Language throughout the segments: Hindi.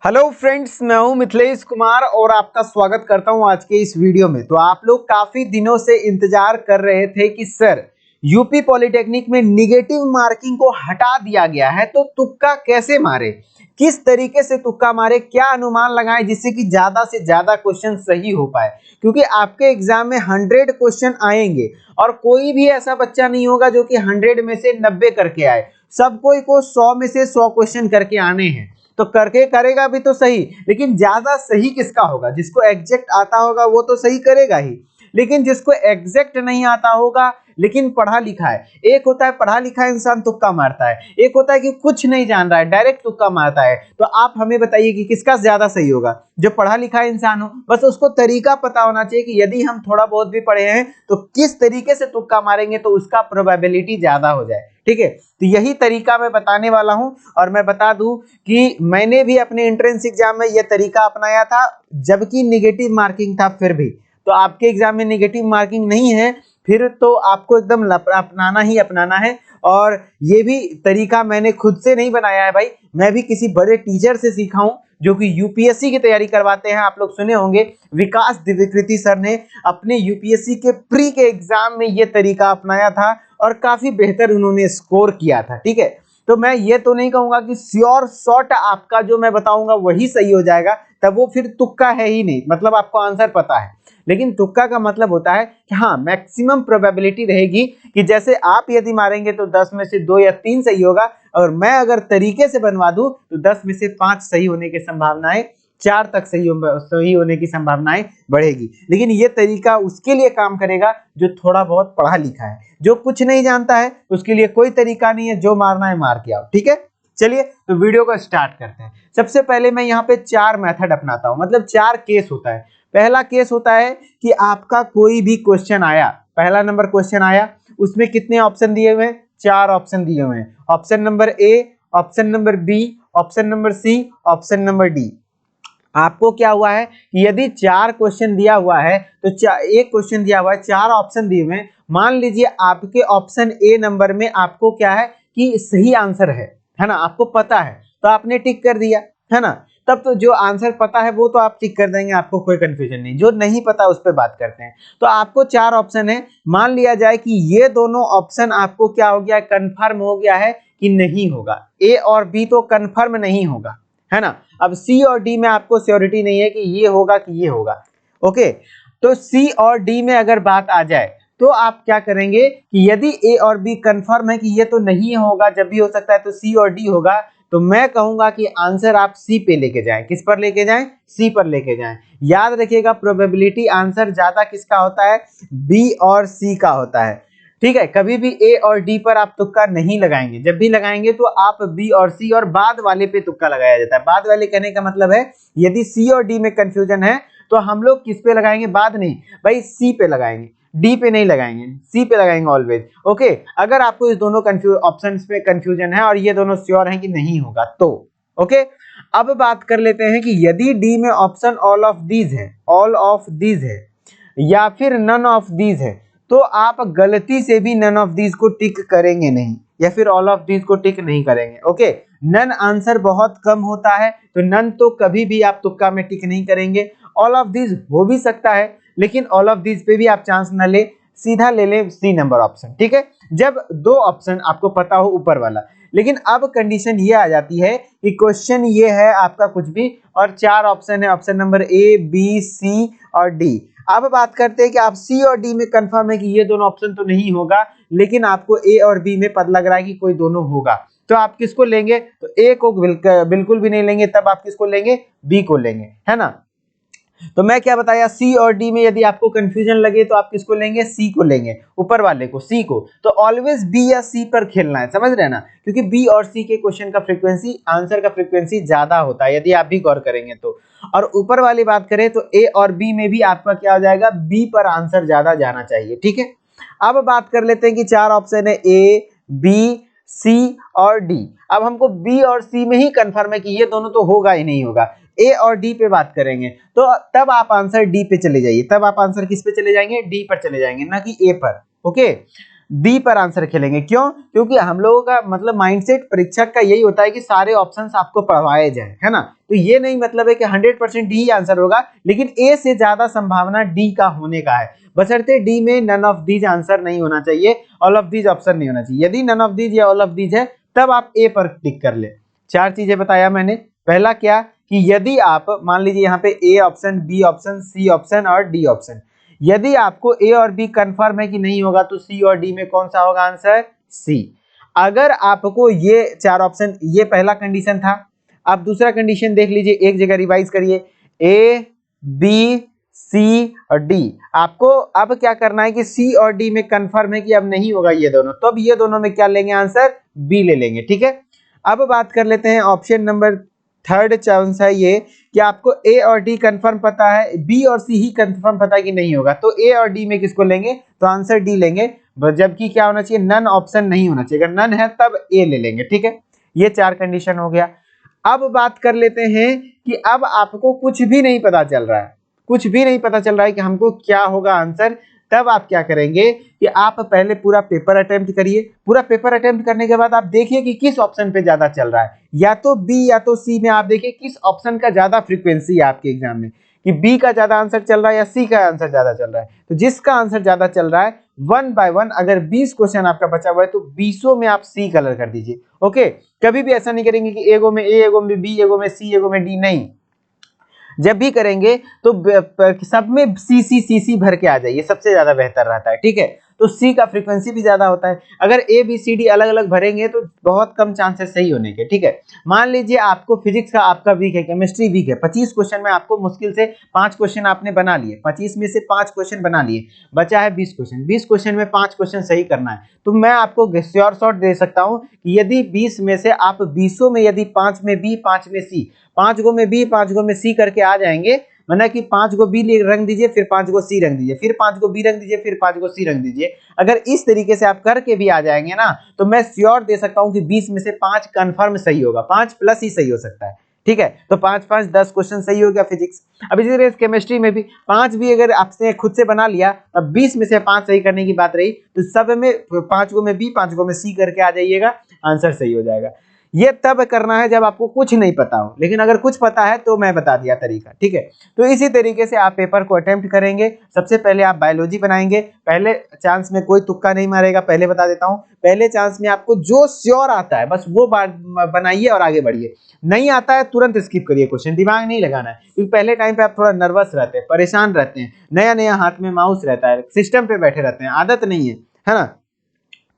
हेलो फ्रेंड्स, मैं हूं मिथिलेश कुमार और आपका स्वागत करता हूं आज के इस वीडियो में। तो आप लोग काफी दिनों से इंतजार कर रहे थे कि सर यूपी पॉलिटेक्निक में निगेटिव मार्किंग को हटा दिया गया है, तो तुक्का कैसे मारे, किस तरीके से तुक्का मारे, क्या अनुमान लगाएं जिससे कि ज्यादा से ज्यादा क्वेश्चन सही हो पाए। क्योंकि आपके एग्जाम में 100 क्वेश्चन आएंगे और कोई भी ऐसा बच्चा नहीं होगा जो कि 100 में से 90 करके आए। सब कोई को 100 में से 100 क्वेश्चन करके आने हैं। तो करके करेगा भी तो सही, लेकिन ज्यादा सही किसका होगा? जिसको एग्जैक्ट आता होगा वो तो सही करेगा ही, लेकिन जिसको एग्जैक्ट नहीं आता होगा लेकिन पढ़ा लिखा है, एक होता है पढ़ा लिखा इंसान तुक्का मारता है, एक होता है कि कुछ नहीं जान रहा है डायरेक्ट तुक्का मारता है। तो आप हमें बताइए कि किसका ज्यादा सही होगा? जो पढ़ा लिखा इंसान हो, बस उसको तरीका पता होना चाहिए कि यदि हम थोड़ा बहुत भी पढ़े हैं तो किस तरीके से तुक्का मारेंगे तो उसका प्रोबेबिलिटी ज्यादा हो जाए। ठीक है, तो यही तरीका मैं बताने वाला हूं। और मैं बता दूं कि मैंने भी अपने एंट्रेंस एग्जाम में यह तरीका अपनाया था, जबकि निगेटिव मार्किंग था फिर भी। तो आपके एग्जाम में निगेटिव मार्किंग नहीं है फिर तो आपको एकदम अपनाना ही अपनाना है। और ये भी तरीका मैंने खुद से नहीं बनाया है भाई, मैं भी किसी बड़े टीचर से सीखा हूं जो कि यूपीएससी की तैयारी करवाते हैं। आप लोग सुने होंगे, विकास दिव्यकृति सर ने अपने यूपीएससी के प्री के एग्जाम में ये तरीका अपनाया था और काफी बेहतर उन्होंने स्कोर किया था। ठीक है, तो मैं ये तो नहीं कहूंगा कि श्योर शॉट आपका जो मैं बताऊंगा वही सही हो जाएगा, तब वो फिर तुक्का है ही नहीं, मतलब आपको आंसर पता है। लेकिन तुक्का का मतलब होता है कि हाँ, मैक्सिमम प्रोबेबिलिटी रहेगी कि जैसे आप यदि मारेंगे तो 10 में से 2 या 3 सही होगा, और मैं अगर तरीके से बनवा दूं तो 10 में से 5 सही होने की संभावनाएं, 4 तक सही होने की संभावनाएं बढ़ेगी। लेकिन ये तरीका उसके लिए काम करेगा जो थोड़ा बहुत पढ़ा लिखा है। जो कुछ नहीं जानता है उसके लिए कोई तरीका नहीं है, जो मारना है मार के आओ। ठीक है, चलिए तो वीडियो को स्टार्ट करते हैं। सबसे पहले मैं यहाँ पे 4 मेथड अपनाता हूं, मतलब 4 केस होता है। पहला केस होता है कि आपका कोई भी क्वेश्चन आया, पहला नंबर क्वेश्चन आया, उसमें कितने ऑप्शन दिए हुए हैं? 4 ऑप्शन दिए हुए हैं। Option number A, option number B, option number C, option number D. आपको क्या हुआ है कि यदि 4 क्वेश्चन दिया हुआ है तो एक क्वेश्चन दिया हुआ है, 4 ऑप्शन दिए हुए हैं। मान लीजिए आपके ऑप्शन ए नंबर में आपको क्या है कि सही आंसर है ना, आपको पता है तो आपने टिक कर दिया, है ना। तब तो जो आंसर पता है वो तो आप टिक कर देंगे, आपको कोई कंफ्यूजन नहीं। जो नहीं पता उस पर बात करते हैं। तो आपको 4 ऑप्शन है, मान लिया जाए कि ये दोनों ऑप्शन आपको क्या हो गया, कंफर्म हो गया है कि नहीं होगा। ए और बी तो कंफर्म नहीं होगा, है ना। अब सी और डी में आपको श्योरिटी नहीं है कि ये होगा कि ये होगा। ओके, तो सी और डी में अगर बात आ जाए तो आप क्या करेंगे कि यदि ए और बी कंफर्म है कि ये तो नहीं होगा, जब भी हो सकता है तो सी और डी होगा, तो मैं कहूंगा कि आंसर आप सी पे लेके जाएं। किस पर लेके जाएं? सी पर लेके जाएं। याद रखिएगा, प्रोबेबिलिटी आंसर ज्यादा किसका होता है? बी और सी का होता है। ठीक है, कभी भी ए और डी पर आप तुक्का नहीं लगाएंगे। जब भी लगाएंगे तो आप बी और सी और बाद वाले पे तुक्का लगाया जाता है। बाद वाले कहने का मतलब है यदि सी और डी में कंफ्यूजन है तो हम लोग किस पे लगाएंगे? बाद नहीं भाई, सी पे लगाएंगे, डी पे नहीं लगाएंगे, सी पे लगाएंगे ऑलवेज। ओके, अगर आपको इस दोनों ऑप्शंस पे कंफ्यूजन है और ये दोनों श्योर हैं कि नहीं होगा तो ओके। अब बात कर लेते हैं कि यदि डी में ऑप्शन ऑल ऑफ दीज है, ऑल ऑफ दीज है या फिर नन ऑफ दीज है, तो आप गलती से भी नन ऑफ दीज को टिक करेंगे नहीं, या फिर ऑल ऑफ दीज को टिक नहीं करेंगे। ओके, नन आंसर बहुत कम होता है, तो नन तो कभी भी आप तुक्का में टिक नहीं करेंगे। ऑल ऑफ दीज हो भी सकता है, लेकिन ऑल ऑफ दीज पे भी आप चांस न ले, सीधा ले ले सी नंबर ऑप्शन। ठीक है, जब 2 ऑप्शन आपको पता हो ऊपर वाला। लेकिन अब कंडीशन ये आ जाती है कि क्वेश्चन ये है आपका कुछ भी और 4 ऑप्शन है, ऑप्शन नंबर ए, बी, सी और डी। अब बात करते हैं कि आप सी और डी में कंफर्म है कि ये दोनों ऑप्शन तो नहीं होगा, लेकिन आपको ए और बी में पता लग रहा है कि कोई दोनों होगा, तो आप किसको लेंगे? तो ए को बिल्कुल भी नहीं लेंगे, तब आप किसको लेंगे? बी को लेंगे, है ना। तो मैं क्या बताया, सी और डी में यदि आपको कंफ्यूजन लगे तो आप किसको लेंगे? सी को लेंगे, ऊपर वाले को, सी को। तो ऑलवेज बी या सी पर खेलना है, समझ रहे हैं ना, क्योंकि बी और सी के क्वेश्चन का फ्रीक्वेंसी, आंसर का फ्रीक्वेंसी ज्यादा होता है यदि आप भी गौर करेंगे तो। और ऊपर वाली बात करें तो ए और बी में भी आपका क्या हो जाएगा? बी पर आंसर ज्यादा जाना चाहिए। ठीक है, अब बात कर लेते हैं कि 4 ऑप्शन है, ए, बी, सी और डी। अब हमको बी और सी में ही कंफर्म है कि ये दोनों तो होगा ही नहीं होगा। ए और डी पे बात करेंगे तो तब आप आंसर डी पे चले जाइए, तब आप आंसर किस पे चले जाएंगे? डी पर चले जाएंगे, ना कि ए पर। ओके, डी पर आंसर खेलेंगे। क्यों? क्योंकि हम लोगों का मतलब माइंडसेट परीक्षक का यही होता है कि सारे ऑप्शंस आपको पढ़वाए जाए, है ना। तो ये नहीं मतलब है कि 100% डी ही आंसर होगा, लेकिन ए से ज्यादा संभावना डी का होने का है, बशर्ते डी में नन ऑफ दीज आंसर नहीं होना चाहिए, ऑल ऑफ दीज ऑप्शन नहीं होना चाहिए। यदि नन ऑफ दीज या ऑल ऑफ दीज है तब आप ए पर टिक कर ले। 4 चीजें बताया मैंने। पहला क्या कि यदि आप मान लीजिए यहाँ पे A option, B option, C option और डी ऑप्शन, यदि आपको ए और बी कंफर्म है कि नहीं होगा तो सी और डी में कौन सा होगा आंसर? सी। अगर आपको ये 4 ऑप्शन, ये पहला कंडीशन था। अब दूसरा कंडीशन देख लीजिए, एक जगह रिवाइज करिए, ए बी सी और डी। आपको अब क्या करना है कि सी और डी में कंफर्म है कि अब नहीं होगा ये दोनों, तो अब ये दोनों में क्या लेंगे आंसर? बी ले लेंगे। ठीक है, अब बात कर लेते हैं ऑप्शन नंबर थर्ड चांस है ये कि आपको ए और डी कंफर्म पता है, बी और सी ही कंफर्म पता है कि नहीं होगा, तो ए और डी में किसको लेंगे? तो आंसर डी लेंगे, जबकि क्या होना चाहिए? नन ऑप्शन नहीं होना चाहिए। अगर नन है तब ए ले लेंगे। ठीक है, ये 4 कंडीशन हो गया। अब बात कर लेते हैं कि अब आपको कुछ भी नहीं पता चल रहा है, कुछ भी नहीं पता चल रहा है कि हमको क्या होगा आंसर, तब आप क्या करेंगे कि आप पहले पूरा पेपर अटेम्प्ट करिए। पूरा पेपर अटेम्प्ट करने के बाद आप देखिए कि किस ऑप्शन पे ज्यादा चल रहा है, या तो बी या तो सी में आप देखिए किस ऑप्शन का ज्यादा फ्रीक्वेंसी है आपके एग्जाम में, कि बी का ज्यादा आंसर चल रहा है या सी का आंसर ज्यादा चल रहा है। तो जिसका आंसर ज्यादा चल रहा है 1 बाय 1, अगर 20 क्वेश्चन आपका बचा हुआ है तो 20 में आप सी कलर कर दीजिए। ओके, कभी भी ऐसा नहीं करेंगे कि एगो में ए, एगो में बी, एगो में सी, एगो में डी, नहीं। जब भी करेंगे तो सब में सी सी सी सी भर के आ जाइए, सबसे ज्यादा बेहतर रहता है। ठीक है, तो सी का फ्रीक्वेंसी भी ज्यादा होता है। अगर ए बी सी डी अलग अलग भरेंगे तो बहुत कम चांसेस सही होने के। ठीक है, मान लीजिए आपको फिजिक्स का आपका वीक है, केमिस्ट्री वीक है, 25 क्वेश्चन में आपको मुश्किल से 5 क्वेश्चन आपने बना लिए, 25 में से 5 क्वेश्चन बना लिए, बचा है 20 क्वेश्चन, 20 क्वेश्चन में 5 क्वेश्चन सही करना है, तो मैं आपको श्योर शॉट दे सकता हूं कि यदि 20 में से आप 20 में यदि 5 में बी, 5 में सी, 5 गो में बी, 5 गो में सी करके आ जाएंगे, माना कि 5 गो बी रंग दीजिए, फिर 5 गो सी रंग दीजिए, फिर 5 गो बी रंग दीजिए, फिर 5 गो सी रंग दीजिए। अगर इस तरीके से आप करके भी आ जाएंगे ना, तो मैं श्योर दे सकता हूं कि 20 में से 5 कंफर्म सही होगा, 5 प्लस ही सही हो सकता है। ठीक है, तो 5 5 10 क्वेश्चन सही हो गया फिजिक्स। अब इसी तरह केमिस्ट्री में भी 5 भी अगर आपने खुद से बना लिया, अब 20 में से 5 सही करने की बात रही, तो सब में 5 गो में बी, 5 गो में सी करके आ जाइएगा, आंसर सही हो जाएगा। ये तब करना है जब आपको कुछ नहीं पता हो, लेकिन अगर कुछ पता है तो मैं बता दिया तरीका। ठीक है, तो इसी तरीके से आप पेपर को अटेम्प्ट करेंगे। सबसे पहले आप बायोलॉजी बनाएंगे, पहले चांस में कोई तुक्का नहीं मारेगा, पहले बता देता हूं। पहले चांस में आपको जो श्योर आता है बस वो बनाइए और आगे बढ़िए, नहीं आता है तुरंत स्किप करिए क्वेश्चन, दिमाग नहीं लगाना है, क्योंकि पहले टाइम पे आप थोड़ा नर्वस रहते हैं, परेशान रहते हैं, नया नया हाथ में माउस रहता है, सिस्टम पे बैठे रहते हैं, आदत नहीं है ना,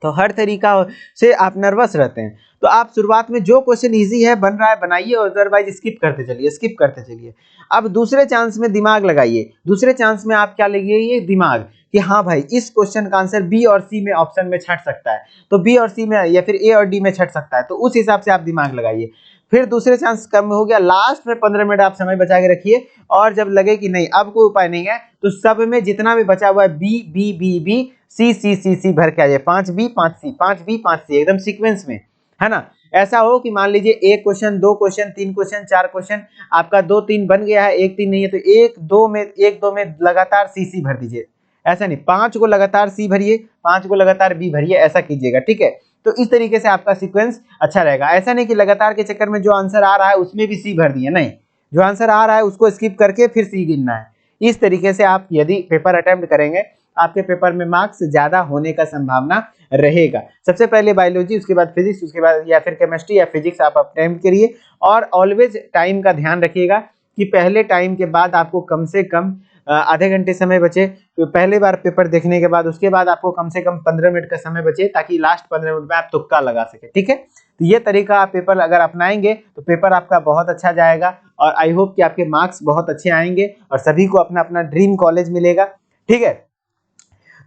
तो हर तरीका से आप नर्वस रहते हैं। तो आप शुरुआत में जो क्वेश्चन इजी है बन रहा है बनाइए, और अदरवाइज स्किप करते चलिए, स्किप करते चलिए। अब दूसरे चांस में दिमाग लगाइए, दूसरे चांस में आप क्या लगिए, ये दिमाग कि हाँ भाई इस क्वेश्चन का आंसर बी और सी में ऑप्शन में छट सकता है, तो बी और सी में या फिर ए और डी में छट सकता है, तो उस हिसाब से आप दिमाग लगाइए। फिर दूसरे चांस कम हो गया, लास्ट में 15 मिनट आप समय बचा के रखिए, और जब लगे कि नहीं अब कोई उपाय नहीं है, तो सब में जितना भी बचा हुआ है B B B B C C C C भर के आ जाए, 5 बी 5 सी, 5 बी 5 सी, एकदम सीक्वेंस में, है ना। ऐसा हो कि मान लीजिए 1 क्वेश्चन, 2 क्वेश्चन, 3 क्वेश्चन, 4 क्वेश्चन, आपका 2 3 बन गया है, 1 3 नहीं है, तो 1 2 में लगातार सी सी भर दीजिए। ऐसा नहीं, 5 को लगातार सी भरिए, 5 को लगातार बी भरिए, ऐसा कीजिएगा। ठीक है, तो इस तरीके से आपका सीक्वेंस अच्छा रहेगा। ऐसा नहीं कि लगातार के चक्कर में जो आंसर आ रहा है उसमें भी सी भर दिए, नहीं, जो आंसर आ रहा है उसको स्किप करके फिर सी गिनना है। इस तरीके से आप यदि पेपर अटेम्प्ट करेंगे, आपके पेपर में मार्क्स ज्यादा होने का संभावना रहेगा। सबसे पहले बायोलॉजी, उसके बाद फिजिक्स, उसके बाद या फिर केमिस्ट्री या फिजिक्स आप अटेम्प्ट करिए, और ऑलवेज टाइम का ध्यान रखिएगा कि पहले टाइम के बाद आपको कम से कम आधे घंटे समय बचे, तो पहले बार पेपर देखने के बाद उसके बाद आपको कम से कम 15 मिनट का समय बचे, ताकि लास्ट 15 मिनट में आप तुक्का लगा सके। ठीक है, तो ये तरीका आप पेपर अगर अपनाएंगे तो पेपर आपका बहुत अच्छा जाएगा, और आई होप कि आपके मार्क्स बहुत अच्छे आएंगे और सभी को अपना अपना ड्रीम कॉलेज मिलेगा। ठीक है,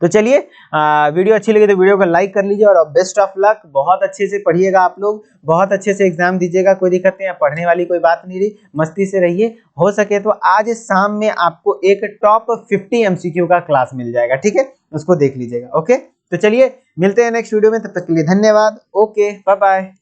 तो चलिए वीडियो अच्छी लगी तो वीडियो को लाइक कर लीजिए, और बेस्ट ऑफ लक, बहुत अच्छे से पढ़िएगा आप लोग, बहुत अच्छे से एग्जाम दीजिएगा, कोई दिक्कत नहीं है, पढ़ने वाली कोई बात नहीं रही, मस्ती से रहिए। हो सके तो आज शाम में आपको एक टॉप 50 MCQ का क्लास मिल जाएगा, ठीक है, उसको देख लीजिएगा। ओके, तो चलिए मिलते हैं नेक्स्ट वीडियो में, तब तक के लिए धन्यवाद। Okay, bye bye.